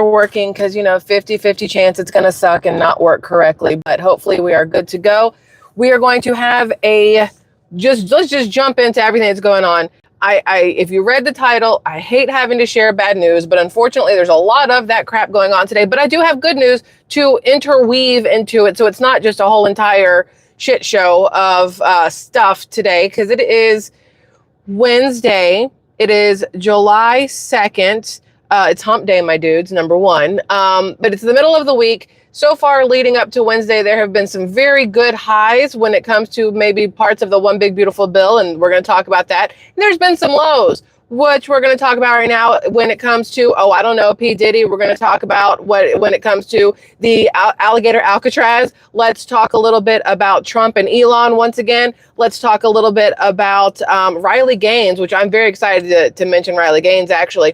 working because, 50-50 chance it's going to suck and not work correctly. But hopefully we are good to go. We are going to have let's just jump into everything that's going on. If you read the title, I hate having to share bad news, but unfortunately there's a lot of that crap going on today. But I do have good news to interweave into it, so it's not just a whole entire shit show of stuff today, because it is Wednesday. It is July 2nd. It's hump day, my dudes, number one. But it's the middle of the week. So far, leading up to Wednesday, there have been some very good highs when it comes to maybe parts of the One Big Beautiful Bill, and we're going to talk about that. And there's been some lows, which we're going to talk about right now when it comes to, I don't know, P. Diddy. We're going to talk about when it comes to the alligator Alcatraz. Let's talk a little bit about Trump and Elon once again. Let's talk a little bit about Riley Gaines, which I'm very excited to mention Riley Gaines, actually.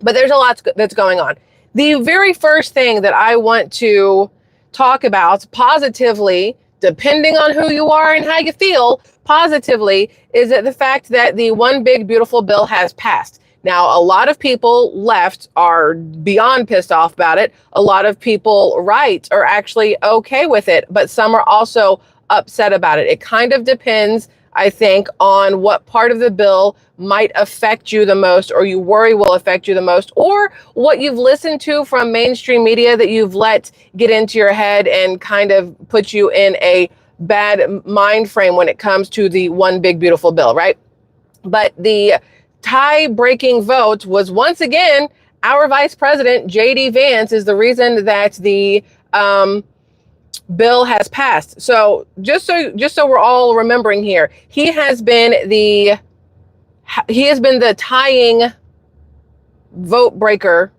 But there's a lot that's going on. The very first thing that I want to talk about positively, depending on who you are and how you feel positively, is that the fact that the One Big Beautiful Bill has passed. Now, a lot of people left are beyond pissed off about it. A lot of people right are actually okay with it, but some are also upset about it. It kind of depends, I think, on what part of the bill might affect you the most, or you worry will affect you the most, or what you've listened to from mainstream media that you've let get into your head and kind of put you in a bad mind frame when it comes to the One Big Beautiful Bill, right? But the tie-breaking vote was once again our Vice President, J.D. Vance, is the reason that the bill has passed. So just so we're all remembering here, he has been the tying vote breaker,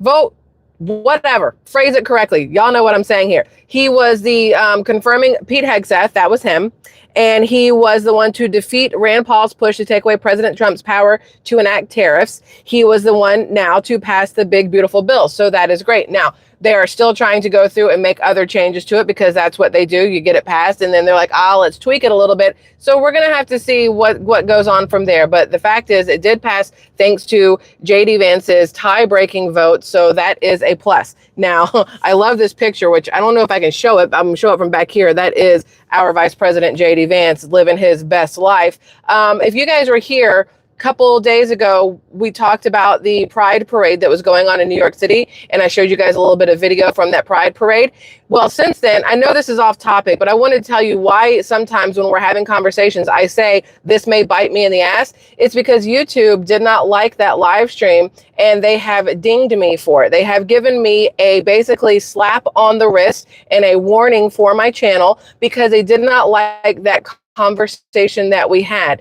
vote, whatever, phrase it correctly. Y'all know what I'm saying here. He was the confirming Pete Hegseth, that was him. And he was the one to defeat Rand Paul's push to take away President Trump's power to enact tariffs. He was the one now to pass the Big Beautiful Bill. So that is great. Now, they are still trying to go through and make other changes to it, because that's what they do. You get it passed and then they're like, let's tweak it a little bit. So we're going to have to see what goes on from there. But the fact is, it did pass thanks to J.D. Vance's tie-breaking vote. So that is a plus. Now, I love this picture, which I don't know if I can show it. I'm going to show it from back here. That is our Vice President, J.D. Vance, living his best life. If you guys were here, couple days ago, we talked about the Pride Parade that was going on in New York City, and I showed you guys a little bit of video from that Pride Parade. Well, since then, I know this is off topic, but I wanted to tell you why sometimes when we're having conversations, I say this may bite me in the ass. It's because YouTube did not like that live stream, and they have dinged me for it. They have given me a basically slap on the wrist and a warning for my channel because they did not like that conversation that we had.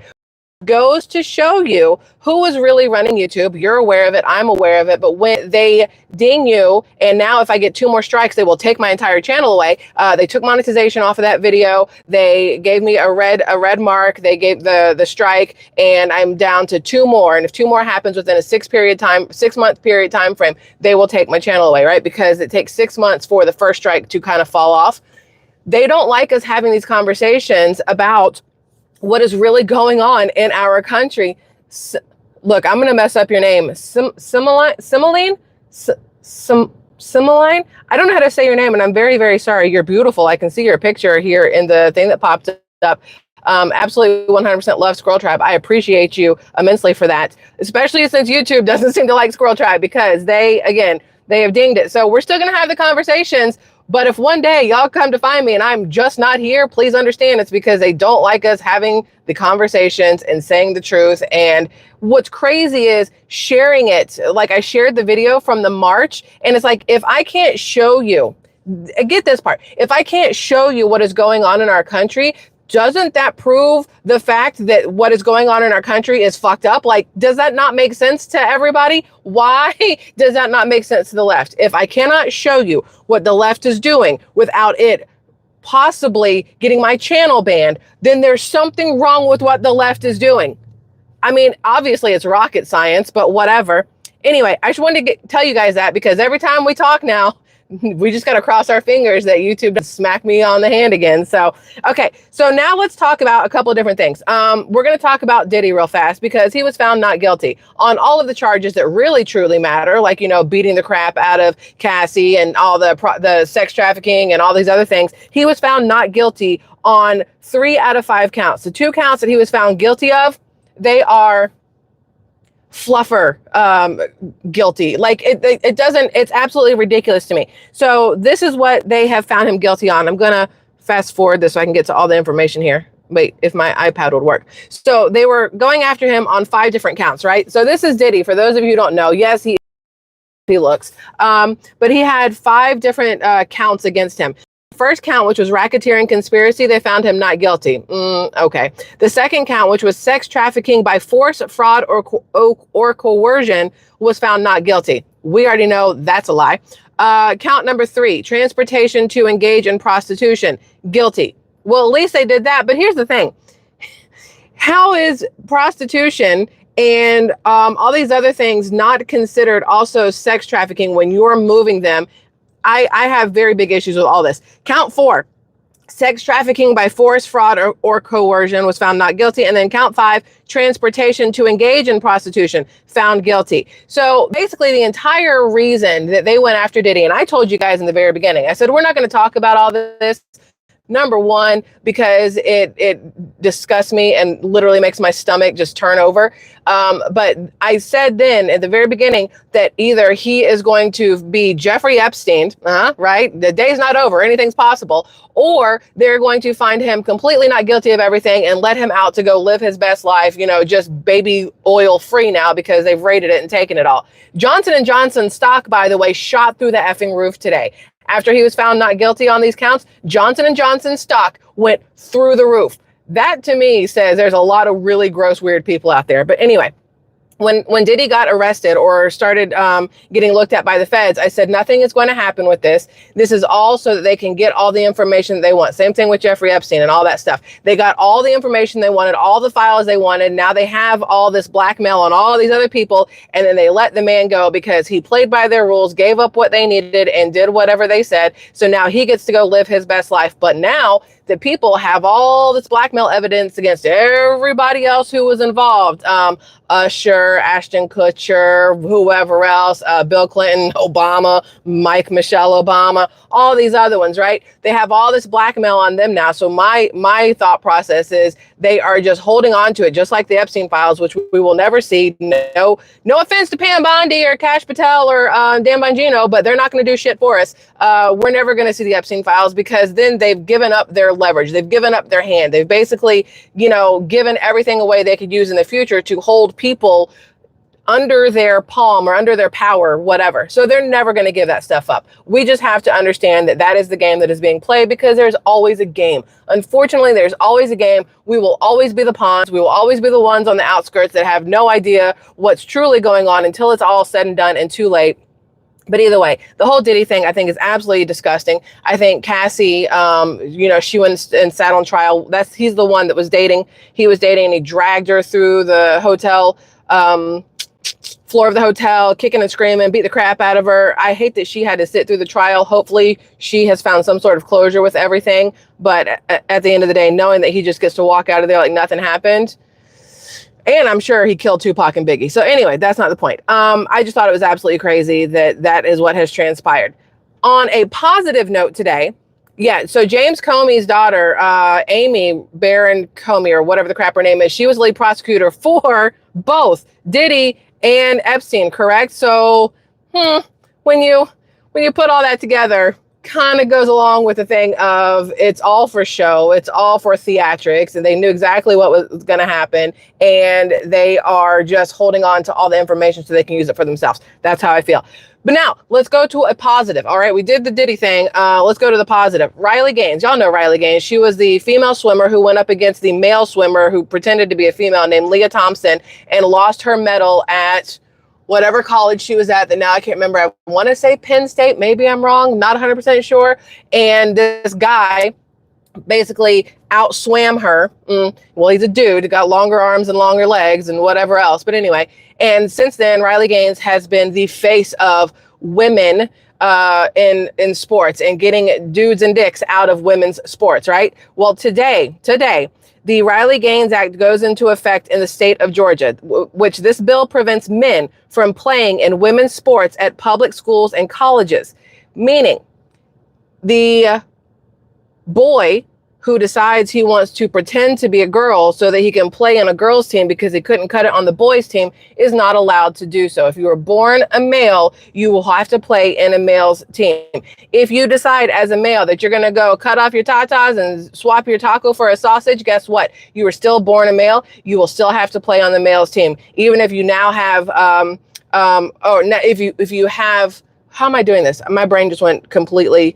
Goes to show you who was really running YouTube. You're aware of it. I'm aware of it. But when they ding you, and now if I get 2 more strikes, they will take my entire channel away. They took monetization off of that video. They gave me a red mark. They gave the strike, and I'm down to 2 more. And if 2 more happens within a 6 month period time frame, they will take my channel away, right? Because it takes 6 months for the first strike to kind of fall off. They don't like us having these conversations about what is really going on in our country. Look, I'm going to mess up your name. Simoline? I don't know how to say your name, and I'm very, very sorry. You're beautiful. I can see your picture here in the thing that popped up. Absolutely 100% love SquirrelTribe. I appreciate you immensely for that, especially since YouTube doesn't seem to like SquirrelTribe because they have dinged it. So we're still going to have the conversations. But if one day y'all come to find me and I'm just not here, please understand it's because they don't like us having the conversations and saying the truth. And what's crazy is sharing it. Like I shared the video from the march, and it's like, if I can't show you, get this part, if I can't show you what is going on in our country, doesn't that prove the fact that what is going on in our country is fucked up? Like, does that not make sense to everybody? Why does that not make sense to the left? If I cannot show you what the left is doing without it possibly getting my channel banned, then there's something wrong with what the left is doing. I mean, obviously it's rocket science, but whatever. Anyway, I just wanted to tell you guys that, because every time we talk now, we just got to cross our fingers that YouTube doesn't smack me on the hand again. So, okay. So now let's talk about a couple of different things. We're going to talk about Diddy real fast, because he was found not guilty on all of the charges that really truly matter. Like, you know, beating the crap out of Cassie and all the sex trafficking and all these other things. He was found not guilty on 3 out of 5 counts. The 2 counts that he was found guilty of, they are fluffer guilty. Like it doesn't, it's absolutely ridiculous to me. So this is what they have found him guilty on. I'm gonna fast forward this so I can get to all the information here. Wait, if my iPad would work. So they were going after him on 5 different counts, right? So this is Diddy. For those of you who don't know, yes, he looks, but he had 5 different counts against him. First count, which was racketeering conspiracy, they found him not guilty. Okay. The second count, which was sex trafficking by force, fraud, or coercion, was found not guilty. We already know that's a lie. Count number 3, transportation to engage in prostitution, guilty. Well, at least they did that. But here's the thing. How is prostitution and all these other things not considered also sex trafficking when you're moving them? I have very big issues with all this. Count 4, sex trafficking by force, fraud, or coercion, was found not guilty. And then count 5, transportation to engage in prostitution, found guilty. So basically the entire reason that they went after Diddy, and I told you guys in the very beginning, I said, we're not going to talk about all this. Number one, because it disgusts me and literally makes my stomach just turn over. But I said then at the very beginning that either he is going to be Jeffrey Epstein, right? The day's not over, anything's possible, or they're going to find him completely not guilty of everything and let him out to go live his best life, you know, just baby oil free now because they've raided it and taken it all. Johnson & Johnson stock, by the way, shot through the effing roof today. After he was found not guilty on these counts, Johnson & Johnson stock went through the roof. That to me says there's a lot of really gross, weird people out there. But anyway, when Diddy got arrested or started getting looked at by the feds, I said, nothing is going to happen with this. This is all so that they can get all the information that they want. Same thing with Jeffrey Epstein and all that stuff. They got all the information they wanted, all the files they wanted. Now they have all this blackmail on all these other people. And then they let the man go because he played by their rules, gave up what they needed, and did whatever they said. So now he gets to go live his best life. But now the people have all this blackmail evidence against everybody else who was involved. Usher, Ashton Kutcher, whoever else, Bill Clinton, Obama, Michelle Obama, all these other ones, right? They have all this blackmail on them now. So my thought process is they are just holding on to it, just like the Epstein files, which we will never see. No offense to Pam Bondi or Kash Patel or Dan Bongino, but they're not going to do shit for us. We're never going to see the Epstein files because then they've given up their leverage. They've given up their hand. They've basically, given everything away they could use in the future to hold people under their palm or under their power, whatever. So they're never going to give that stuff up. We just have to understand that that is the game that is being played because there's always a game. Unfortunately, there's always a game. We will always be the pawns. We will always be the ones on the outskirts that have no idea what's truly going on until it's all said and done and too late. But either way, the whole Diddy thing, I think, is absolutely disgusting. I think Cassie, she went and sat on trial. He's the one that was dating. He was dating and he dragged her through the hotel, floor of the hotel, kicking and screaming, beat the crap out of her. I hate that she had to sit through the trial. Hopefully she has found some sort of closure with everything. But at the end of the day, knowing that he just gets to walk out of there like nothing happened. And I'm sure he killed Tupac and Biggie. So anyway, that's not the point. I just thought it was absolutely crazy that is what has transpired. On a positive note today, so James Comey's daughter, Amy Barron Comey, or whatever the crap her name is, she was lead prosecutor for both Diddy and Epstein, correct? So when you put all that together, kind of goes along with the thing of it's all for show, it's all for theatrics, and they knew exactly what was going to happen, and they are just holding on to all the information so they can use it for themselves. That's how I feel. But now let's go to a positive. All right, we did the Diddy thing. Let's go to the positive. Riley Gaines, y'all know Riley Gaines. She was the female swimmer who went up against the male swimmer who pretended to be a female named Leah Thompson and lost her medal at whatever college she was at that now I can't remember. I want to say Penn State. Maybe I'm wrong. Not 100% sure. And this guy basically outswam her. Well, he's a dude, got longer arms and longer legs and whatever else. But anyway, and since then, Riley Gaines has been the face of women in sports and getting dudes and dicks out of women's sports, right? Well, today, the Riley Gaines Act goes into effect in the state of Georgia, which this bill prevents men from playing in women's sports at public schools and colleges, meaning the boy who decides he wants to pretend to be a girl so that he can play on a girl's team because he couldn't cut it on the boys' team is not allowed to do so. If you were born a male, you will have to play in a male's team. If you decide as a male that you're going to go cut off your tatas and swap your taco for a sausage, guess what? You were still born a male. You will still have to play on the male's team. Even if you now have, if you have, how am I doing this? My brain just went completely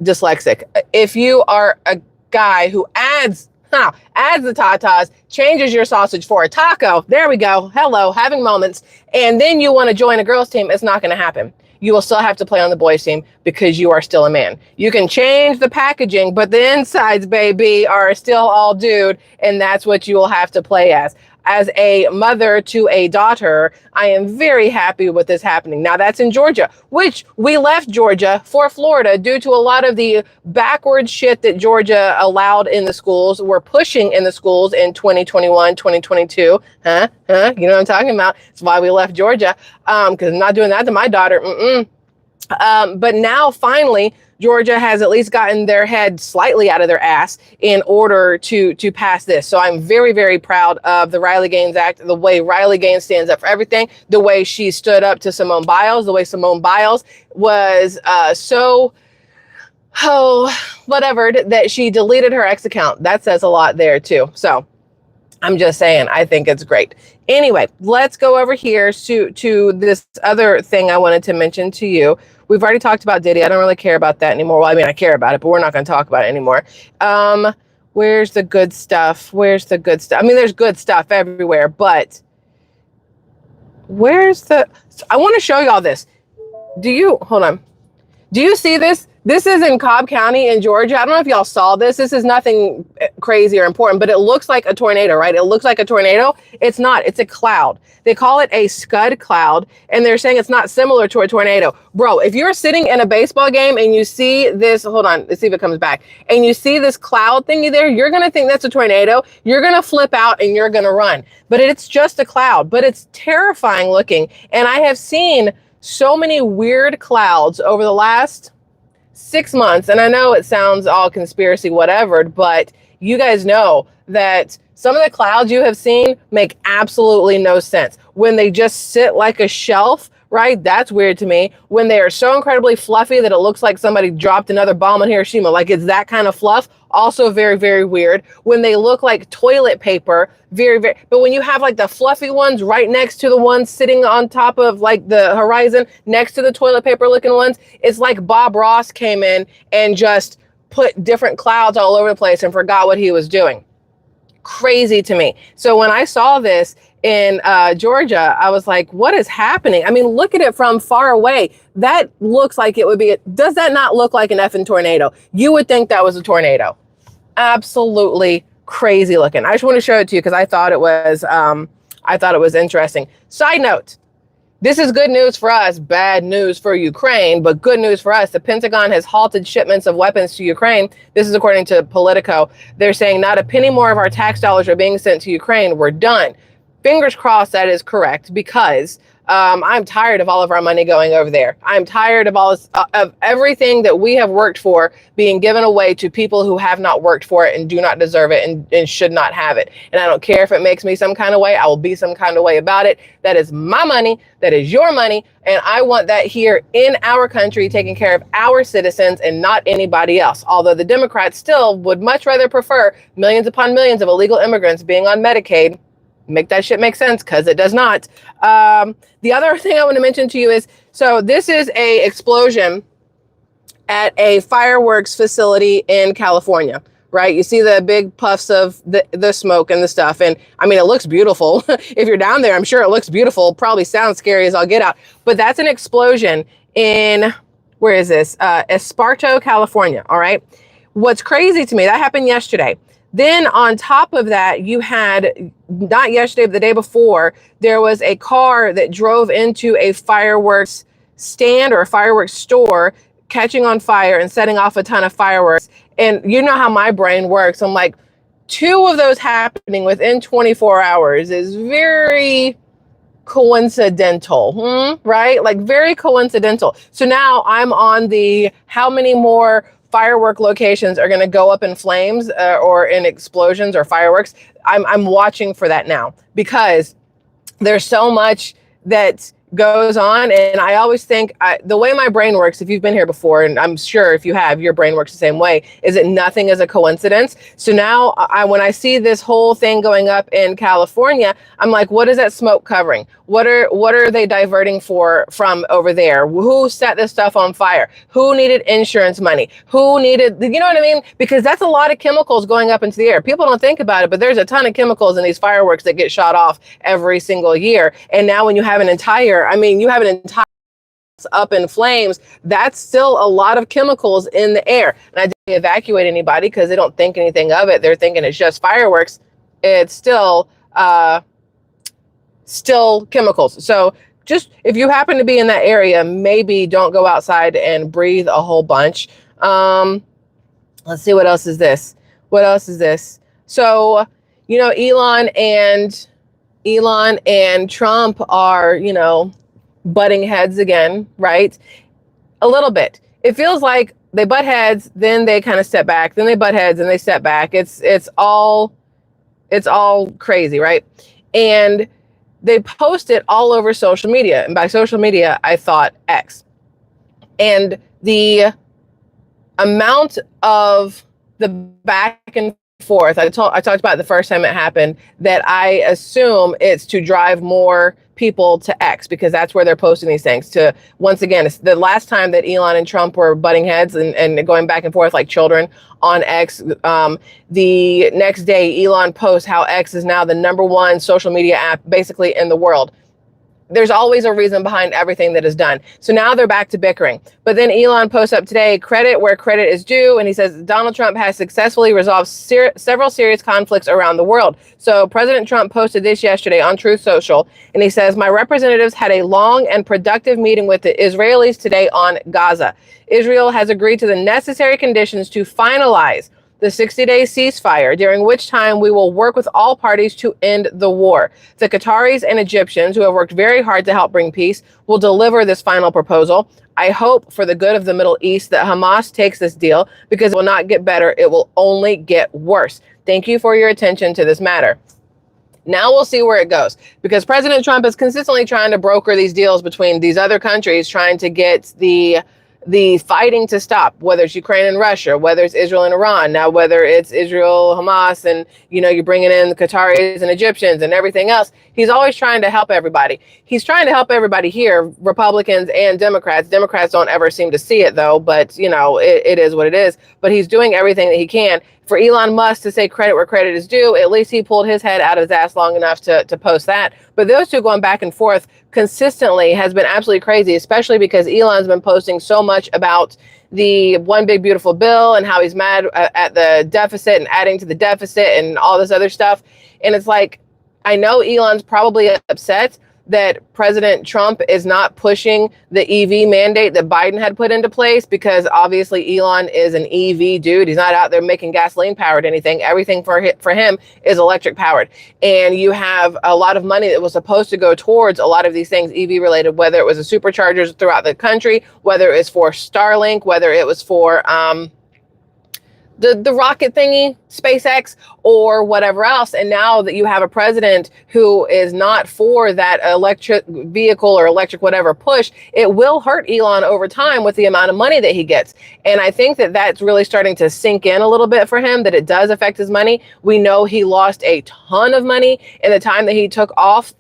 dyslexic. If you are a guy who adds the tatas, changes your sausage for a taco, there we go, hello, having moments, and then you want to join a girls team, it's not going to happen. You will still have to play on the boys team because you are still a man. You can change the packaging, but the insides, baby, are still all dude, and that's what you will have to play as. As a mother to a daughter, I am very happy with this happening. Now, that's in Georgia, which we left Georgia for Florida due to a lot of the backward shit that Georgia allowed in the schools. We're pushing in the schools in 2021, 2022. You know what I'm talking about? It's why we left Georgia, because I'm not doing that to my daughter. But now, finally, Georgia has at least gotten their head slightly out of their ass in order to pass this. So I'm very, very proud of the Riley Gaines Act, the way Riley Gaines stands up for everything, the way she stood up to Simone Biles, the way Simone Biles was whatever, that she deleted her ex account. That says a lot there too. So I'm just saying, I think it's great. Anyway, let's go over here to this other thing I wanted to mention to you. We've already talked about Diddy. I don't really care about that anymore. Well, I mean, I care about it, but we're not going to talk about it anymore. Where's the good stuff? Where's the good stuff? I mean, there's good stuff everywhere, but I want to show y'all this. Hold on. Do you see this? This is in Cobb County in Georgia. I don't know if y'all saw this. This is nothing crazy or important, but it looks like a tornado, right? It looks like a tornado. It's not. It's a cloud. They call it a scud cloud, and they're saying it's not similar to a tornado. Bro, if you're sitting in a baseball game and you see this, hold on, let's see if it comes back, and you see this cloud thingy there, you're going to think that's a tornado. You're going to flip out and you're going to run. But it's just a cloud, but it's terrifying looking. And I have seen so many weird clouds over the last 6 months. And I know it sounds all conspiracy, whatever, but you guys know that some of the clouds you have seen make absolutely no sense. When they just sit like a shelf, right? That's weird to me. When they are so incredibly fluffy that it looks like somebody dropped another bomb on Hiroshima, like it's that kind of fluff, also very, very weird. When they look like toilet paper, very, very, but when you have like the fluffy ones right next to the ones sitting on top of like the horizon, next to the toilet paper looking ones, it's like Bob Ross came in and just put different clouds all over the place and forgot what he was doing. Crazy to me. So when I saw this in Georgia, I was like, what is happening? I mean, look at it from far away. That looks like it would be, does that not look like an effing tornado? You would think that was a tornado. Absolutely crazy looking. I just want to show it to you because I thought it was interesting. Side note, this is good news for us, bad news for Ukraine, but good news for us. The Pentagon has halted shipments of weapons to Ukraine. This is according to Politico. They're saying not a penny more of our tax dollars are being sent to Ukraine. We're done. Fingers crossed that is correct, because I'm tired of all of our money going over there. I'm tired of all this, of everything that we have worked for being given away to people who have not worked for it and do not deserve it and should not have it. And I don't care if it makes me some kind of way. I will be some kind of way about it. That is my money. That is your money. And I want that here in our country, taking care of our citizens and not anybody else. Although the Democrats still would much rather prefer millions upon millions of illegal immigrants being on Medicaid. Make that shit make sense, because it does not. The other thing I want to mention to you is, so this is a explosion at a fireworks facility in California, right? You see the big puffs of the smoke and the stuff. And I mean, it looks beautiful. If you're down there, I'm sure it looks beautiful. Probably sounds scary as all get out. But that's an explosion in, where is this? Esparto, California, all right? what's crazy to me, that happened yesterday. Then on top of that, you had, not yesterday, but the day before, there was a car that drove into a fireworks stand or a fireworks store, catching on fire and setting off a ton of fireworks. And you know how my brain works. I'm like, two of those happening within 24 hours is very coincidental, right? Like very coincidental. So now I'm on the how many more firework locations are going to go up in flames or in explosions or fireworks. I'm watching for that now because there's so much that goes on. And I always think the way my brain works, if you've been here before, and I'm sure if you have, your brain works the same way, is that nothing is a coincidence. So now when I see this whole thing going up in California, I'm like, what is that smoke covering? What are they diverting from over there? Who set this stuff on fire? Who needed insurance money? Who needed, you know what I mean? Because that's a lot of chemicals going up into the air. People don't think about it, but there's a ton of chemicals in these fireworks that get shot off every single year. And now when you have an entire up in flames, that's still a lot of chemicals in the air. And I didn't evacuate anybody because they don't think anything of it. They're thinking it's just fireworks. It's still chemicals. So just if you happen to be in that area, maybe don't go outside and breathe a whole bunch. Let's see, what else is this? So, you know, Elon and Trump are, you know, butting heads again, right? A little bit. It feels like they butt heads, then they kind of step back, then they butt heads and they step back. It's all crazy, right? And they post it all over social media. And by social media, I thought X. And the amount of the back and forth, I talked about it the first time it happened, that I assume it's to drive more people to X because that's where they're posting these things. To, once again, it's the last time that Elon and Trump were butting heads and going back and forth like children on X. The next day, Elon posts how X is now the #1 social media app basically in the world. There's always a reason behind everything that is done. So now they're back to bickering. But then Elon posts up today, credit where credit is due. And he says, Donald Trump has successfully resolved several serious conflicts around the world. So President Trump posted this yesterday on Truth Social. And he says, my representatives had a long and productive meeting with the Israelis today on Gaza. Israel has agreed to the necessary conditions to finalize the 60-day ceasefire, during which time we will work with all parties to end the war. The Qataris and Egyptians, who have worked very hard to help bring peace, will deliver this final proposal. I hope for the good of the Middle East that Hamas takes this deal because it will not get better. It will only get worse. Thank you for your attention to this matter. Now we'll see where it goes because President Trump is consistently trying to broker these deals between these other countries, trying to get the fighting to stop, whether it's Ukraine and Russia, whether it's Israel and Iran, now whether it's Israel, Hamas, and, you know, you're bringing in the Qataris and Egyptians and everything else. He's always trying to help everybody. He's trying to help everybody here, Republicans and Democrats. Democrats don't ever seem to see it, though, but, you know, it is what it is. But he's doing everything that he can. For Elon Musk to say credit where credit is due, at least he pulled his head out of his ass long enough to post that. But those two going back and forth consistently has been absolutely crazy, especially because Elon's been posting so much about the one big beautiful bill and how he's mad at the deficit and adding to the deficit and all this other stuff. And it's like, I know Elon's probably upset that President Trump is not pushing the EV mandate that Biden had put into place because obviously Elon is an EV dude. He's not out there making gasoline powered anything. Everything for him is electric powered. And you have a lot of money that was supposed to go towards a lot of these things EV related, whether it was the superchargers throughout the country, whether it was for Starlink, whether it was for the rocket thingy, SpaceX, or whatever else. And now that you have a president who is not for that electric vehicle or electric whatever push, it will hurt Elon over time with the amount of money that he gets. And I think that that's really starting to sink in a little bit for him, that it does affect his money. We know he lost a ton of money in the time that he took off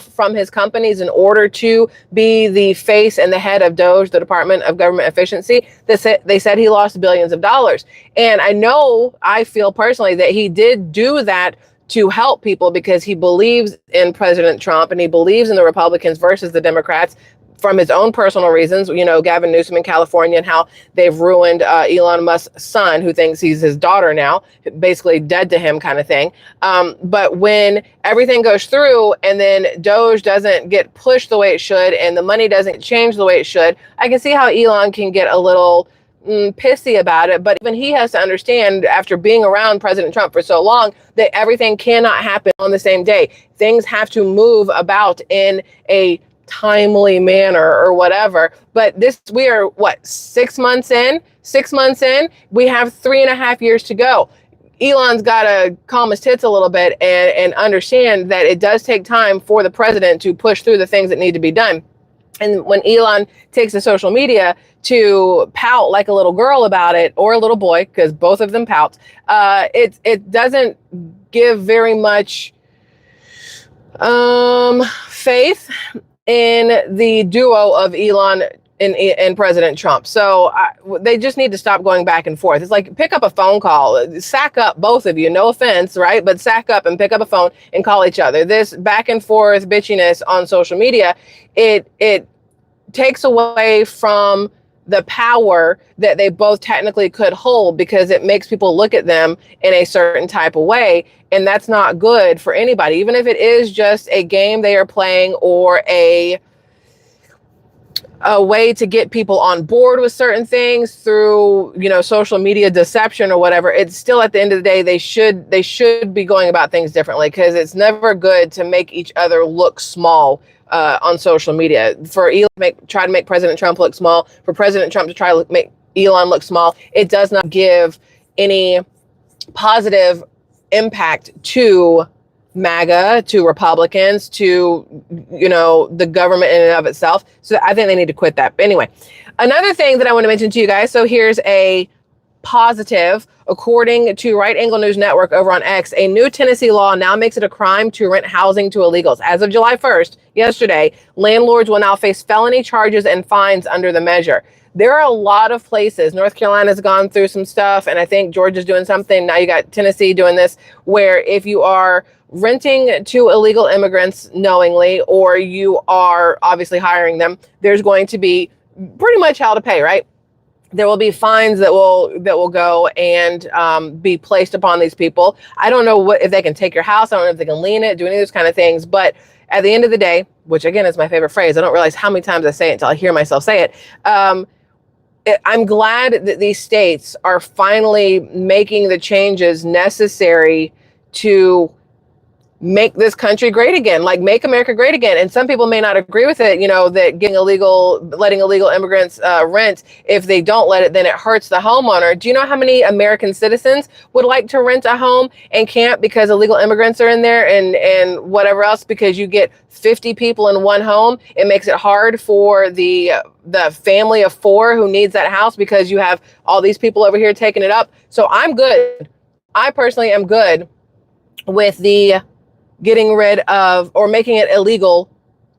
from his companies in order to be the face and the head of DOGE, the Department of Government Efficiency. They said he lost billions of dollars. And I feel personally that he did do that to help people because he believes in President Trump and he believes in the Republicans versus the Democrats from his own personal reasons, Gavin Newsom in California and how they've ruined Elon Musk's son, who thinks he's his daughter now, basically dead to him kind of thing. But when everything goes through and then Doge doesn't get pushed the way it should and the money doesn't change the way it should, I can see how Elon can get a little pissy about it. But even he has to understand, after being around President Trump for so long, that everything cannot happen on the same day. Things have to move about in a timely manner or whatever. But we are 6 months in? 6 months in, we have 3.5 years to go. Elon's got to calm his tits a little bit and understand that it does take time for the president to push through the things that need to be done. And when Elon takes to social media to pout like a little girl about it, or a little boy, because both of them pout, it doesn't give very much faith in the duo of Elon and President Trump. So they just need to stop going back and forth. It's like, pick up a phone call, sack up, both of you, no offense, right? But sack up and pick up a phone and call each other. This back and forth bitchiness on social media, it takes away from the power that they both technically could hold, because it makes people look at them in a certain type of way. And that's not good for anybody, even if it is just a game they are playing, or a way to get people on board with certain things through, social media deception or whatever. It's still, at the end of the day, they should be going about things differently, because it's never good to make each other look small on social media. For Elon to try to make President Trump look small, for President Trump to try to make Elon look small, it does not give any positive impact to MAGA, to Republicans, to, the government in and of itself. So I think they need to quit that. But anyway, another thing that I want to mention to you guys. So here's a positive. According to Right Angle News Network over on X, a new Tennessee law now makes it a crime to rent housing to illegals. As of July 1st, yesterday, landlords will now face felony charges and fines under the measure. There are a lot of places. North Carolina's gone through some stuff, and I think Georgia's doing something. Now you got Tennessee doing this, where if you are renting to illegal immigrants knowingly, or you are obviously hiring them, there's going to be pretty much hell to pay, right? There will be fines that will go and be placed upon these people. I don't know if they can take your house. I don't know if they can lien it, do any of those kind of things. But at the end of the day, which again is my favorite phrase, I don't realize how many times I say it until I hear myself say it. I'm glad that these states are finally making the changes necessary to make this country great again, like make America great again. And some people may not agree with it, that letting illegal immigrants rent, if they don't let it, then it hurts the homeowner. Do you know how many American citizens would like to rent a home and can't because illegal immigrants are in there and whatever else, because you get 50 people in one home? It makes it hard for the family of 4 who needs that house, because you have all these people over here taking it up. So I'm good. I personally am good with the getting rid of, or making it illegal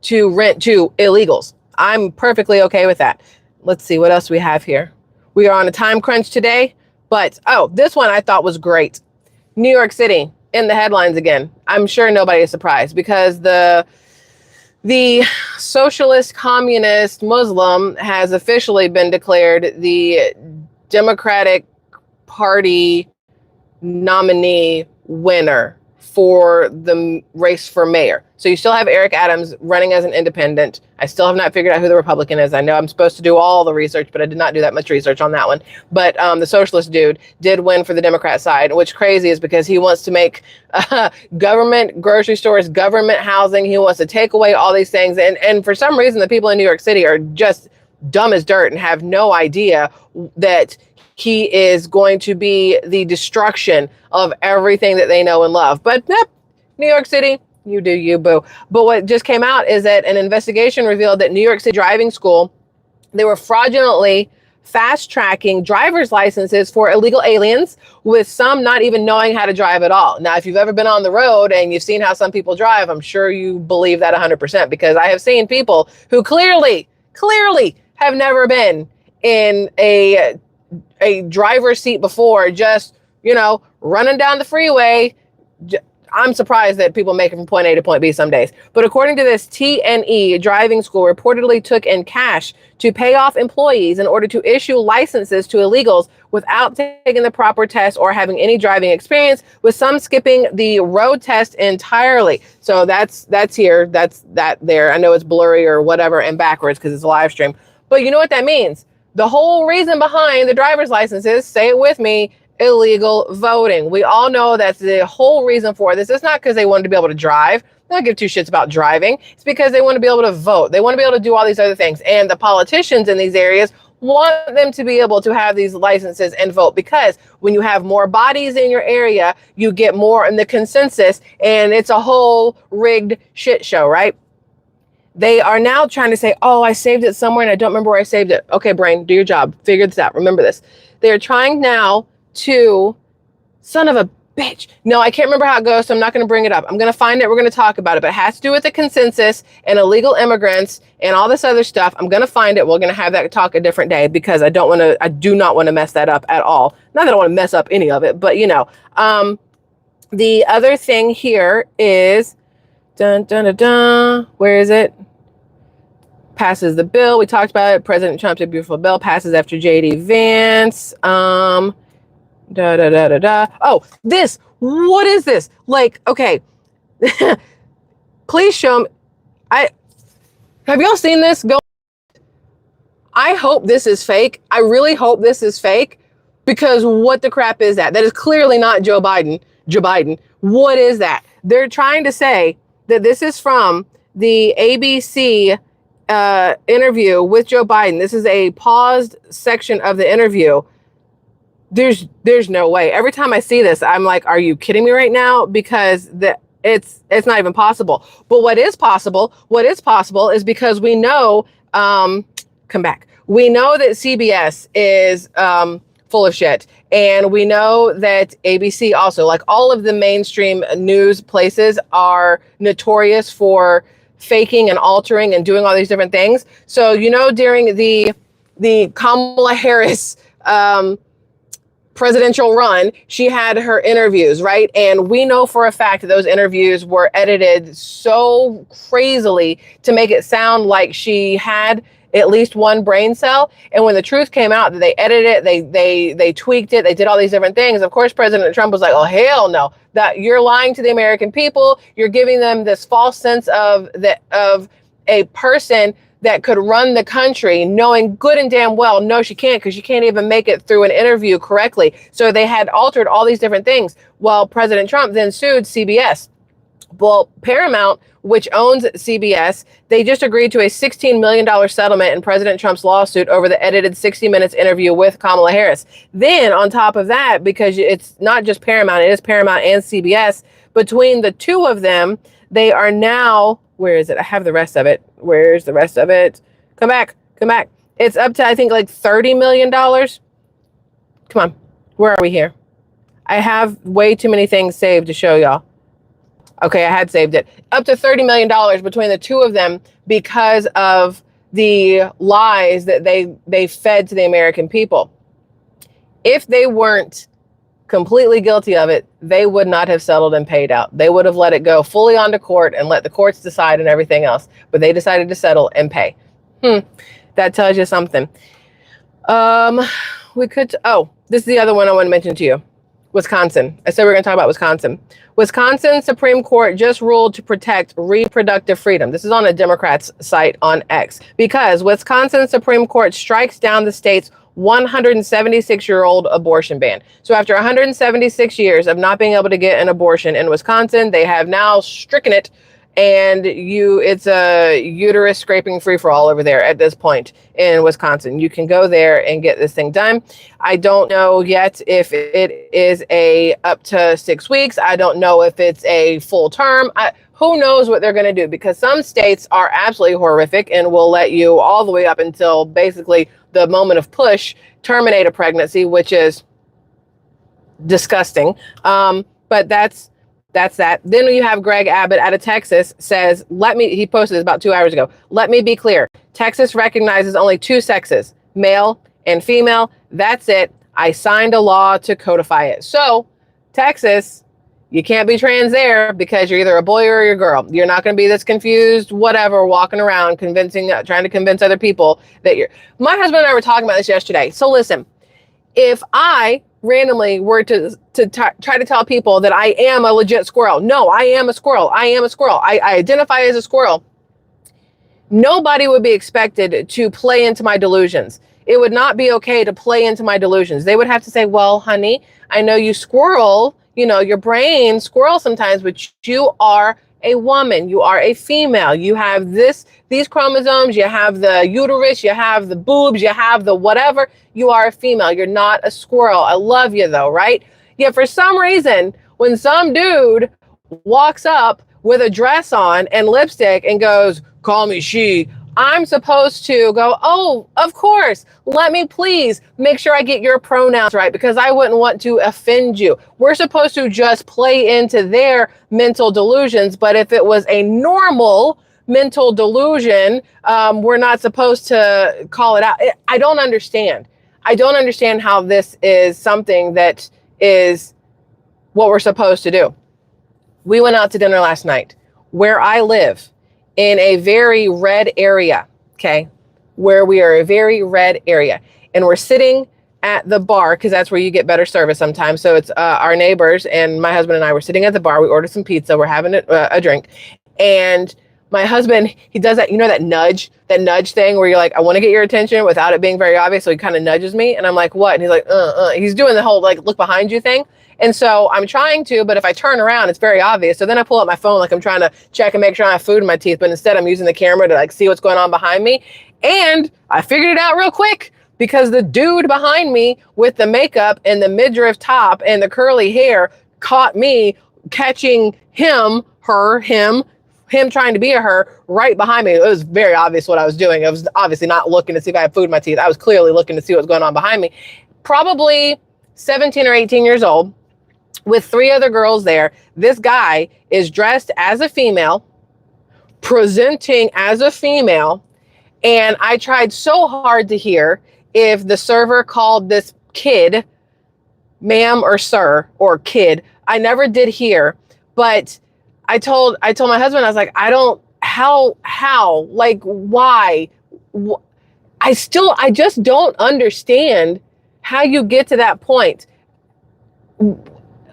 to rent to illegals. I'm perfectly okay with that. Let's see what else we have here. We are on a time crunch today, but this one I thought was great. New York City in the headlines again. I'm sure nobody is surprised, because the socialist communist Muslim has officially been declared the Democratic Party nominee winner for the race for mayor. So you still have Eric Adams running as an independent. I still have not figured out who the Republican is. I know I'm supposed to do all the research, but I did not do that much research on that one. But the socialist dude did win for the Democrat side, which crazy is because he wants to make government grocery stores, government housing. He wants to take away all these things. And for some reason, the people in New York City are just dumb as dirt and have no idea that he is going to be the destruction of everything that they know and love. But New York City, you do you, boo. But what just came out is that an investigation revealed that New York City driving school, they were fraudulently fast-tracking driver's licenses for illegal aliens, with some not even knowing how to drive at all. Now, if you've ever been on the road and you've seen how some people drive, I'm sure you believe that 100%, because I have seen people who clearly have never been in a driver's seat before, just, running down the freeway. I'm surprised that people make it from point A to point B some days. But according to this, TNE driving school reportedly took in cash to pay off employees in order to issue licenses to illegals without taking the proper test or having any driving experience, with some skipping the road test entirely. So that's here, that's that there. I know it's blurry or whatever and backwards because it's a live stream. But you know what that means? The whole reason behind the driver's licenses, say it with me, illegal voting. We all know that's the whole reason for this. It's not because they wanted to be able to drive. They don't give two shits about driving. It's because they want to be able to vote. They want to be able to do all these other things. And the politicians in these areas want them to be able to have these licenses and vote, because when you have more bodies in your area, you get more in the consensus, and it's a whole rigged shit show, right? They are now trying to say, oh, I saved it somewhere and I don't remember where I saved it. Okay, brain, do your job. Figure this out. Remember this. They're trying now to, son of a bitch. No, I can't remember how it goes, so I'm not going to bring it up. I'm going to find it. We're going to talk about it, but it has to do with the consensus and illegal immigrants and all this other stuff. I'm going to find it. We're going to have that talk a different day, because I do not want to mess that up at all. Not that I want to mess up any of it, but you know, the other thing here is, dun, dun, dun, dun, where is it? Passes the bill. We talked about it. President Trump's a beautiful bill passes after JD Vance. Da, da, da, da, da. Oh, this. What is this? Like, okay. Please show me. Have y'all seen this? Go. I hope this is fake. I really hope this is fake, because what the crap is that? That is clearly not Joe Biden. Joe Biden. What is that? They're trying to say that this is from the ABC interview with Joe Biden. This is a paused section of the interview. There's no way. Every time I see this, I'm like, are you kidding me right now? Because it's not even possible. But what is possible is because we know, come back. We know that CBS is full of shit. And we know that ABC also, like all of the mainstream news places, are notorious for faking and altering and doing all these different things. So, you know, during the Kamala Harris presidential run, she had her interviews, right? And we know for a fact that those interviews were edited so crazily to make it sound like she had at least one brain cell. And when the truth came out that they edited it, they tweaked it, they did all these different things. Of course, President Trump was like, oh, hell no, that you're lying to the American people. You're giving them this false sense of a person that could run the country, knowing good and damn well, no, she can't, because she can't even make it through an interview correctly. So they had altered all these different things. Well, President Trump then sued CBS. Well, Paramount, which owns CBS, they just agreed to a $16 million settlement in President Trump's lawsuit over the edited 60 Minutes interview with Kamala Harris. Then on top of that, because it's not just Paramount, it is Paramount and CBS, between the two of them, they are now, where is it? I have the rest of it. Where's the rest of it? Come back. It's up to, I think, like $30 million. Come on. Where are we here? I have way too many things saved to show y'all. Okay, I had saved it. Up to $30 million between the two of them because of the lies that they fed to the American people. If they weren't completely guilty of it, they would not have settled and paid out. They would have let it go fully onto court and let the courts decide and everything else. But they decided to settle and pay. That tells you something. This is the other one I want to mention to you. Wisconsin. I said we we're going to talk about Wisconsin. Wisconsin Supreme Court just ruled to protect reproductive freedom. This is on a Democrats site on X, because Wisconsin Supreme Court strikes down the state's 176-year-old abortion ban. So after 176 years of not being able to get an abortion in Wisconsin, they have now stricken it, and it's a uterus scraping free-for-all over there at this point in Wisconsin. You can go there and get this thing done. I don't know yet if it is up to 6 weeks. I don't know if it's a full term. Who knows what they're going to do, because some states are absolutely horrific and will let you all the way up until basically the moment of push terminate a pregnancy, which is disgusting. But that's that. Then you have Greg Abbott out of Texas says, he posted this about 2 hours ago. Let me be clear. Texas recognizes only two sexes, male and female. That's it. I signed a law to codify it. So Texas, You can't be trans there because you're either a boy or you're a girl. You're not going to be this confused, whatever, walking around trying to convince other people that you're. My husband and I were talking about this yesterday. So listen, if I randomly were to try to tell people that I am a legit squirrel, no, I am a squirrel. I am a squirrel. I identify as a squirrel. Nobody would be expected to play into my delusions. It would not be okay to play into my delusions. They would have to say, well, honey, I know you squirrel, your brain squirrel sometimes, but you are a woman. You are a female. You have these chromosomes. You have the uterus. You have the boobs. You have the whatever. You are a female. You're not a squirrel. I love you though, right? Yet for some reason, when some dude walks up with a dress on and lipstick and goes, call me she, I'm supposed to go, oh, of course. Let me please make sure I get your pronouns right because I wouldn't want to offend you. We're supposed to just play into their mental delusions. But if it was a normal mental delusion, we're not supposed to call it out. I don't understand. I don't understand how this is something that is what we're supposed to do. We went out to dinner last night where I live in a very red area, okay? Where we are a very red area. And we're sitting at the bar because that's where you get better service sometimes. So it's our neighbors and my husband and I were sitting at the bar. We ordered some pizza. We're having a drink. And my husband, he does that, that nudge thing where you're like, I want to get your attention without it being very obvious. So he kind of nudges me and I'm like, what? And he's like, he's doing the whole like look behind you thing. And so I'm trying to, but if I turn around, it's very obvious. So then I pull up my phone like I'm trying to check and make sure I have food in my teeth. But instead I'm using the camera to like see what's going on behind me. And I figured it out real quick because the dude behind me with the makeup and the midriff top and the curly hair caught me catching him trying to be a her right behind me. It was very obvious what I was doing. I was obviously not looking to see if I had food in my teeth. I was clearly looking to see what's going on behind me. Probably 17 or 18 years old with 3 other girls there. This guy is dressed as a female, presenting as a female. And I tried so hard to hear if the server called this kid ma'am or sir or kid. I never did hear, but I told my husband, I was like, how, like, why? I just don't understand how you get to that point.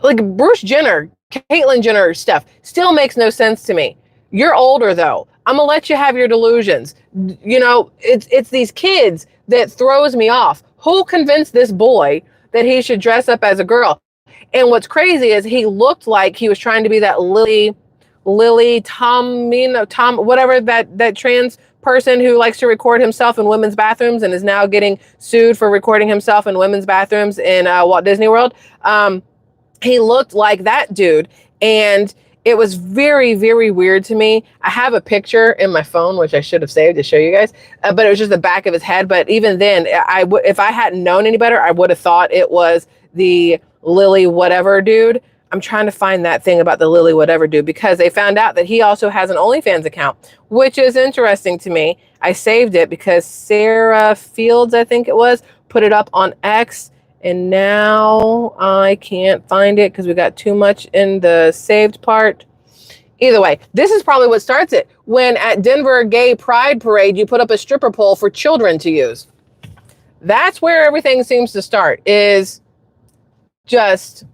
Like Bruce Jenner, Caitlyn Jenner stuff still makes no sense to me. You're older though. I'm gonna let you have your delusions. It's these kids that throws me off. Who convinced this boy that he should dress up as a girl? And what's crazy is he looked like he was trying to be that Lily, Tom, whatever that trans person who likes to record himself in women's bathrooms and is now getting sued for recording himself in women's bathrooms in Walt Disney World. He looked like that dude. And it was very, very weird to me. I have a picture in my phone, which I should have saved to show you guys, but it was just the back of his head. But even then, if I hadn't known any better, I would have thought it was the Lily whatever dude. I'm trying to find that thing about the Lily whatever dude because they found out that he also has an OnlyFans account, which is interesting to me. I saved it because Sarah Fields, I think it was, put it up on X. And now I can't find it because we got too much in the saved part. Either way, this is probably what starts it. When at Denver Gay Pride Parade, you put up a stripper pole for children to use. That's where everything seems to start, is just,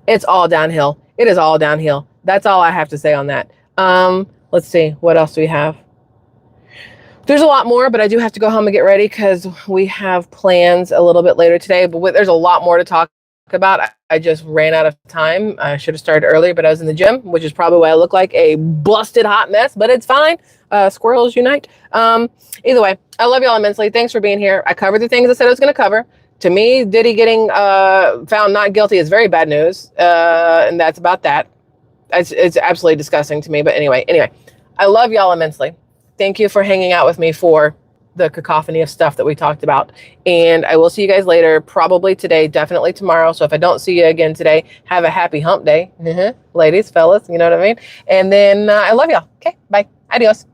it's all downhill. It is all downhill. That's all I have to say on that. Let's see, what else do we have? There's a lot more, but I do have to go home and get ready because we have plans a little bit later today. But there's a lot more to talk about. I just ran out of time. I should have started earlier, but I was in the gym, which is probably why I look like a busted hot mess, but it's fine. Squirrels unite. Either way, I love y'all immensely. Thanks for being here. I covered the things I said I was going to cover. To me, Diddy getting found not guilty is very bad news, and that's about that. It's absolutely disgusting to me. But anyway, I love y'all immensely. Thank you for hanging out with me for the cacophony of stuff that we talked about. And I will see you guys later, probably today, definitely tomorrow. So if I don't see you again today, have a happy hump day. Ladies, fellas, you know what I mean? And then I love y'all. Okay, bye. Adios.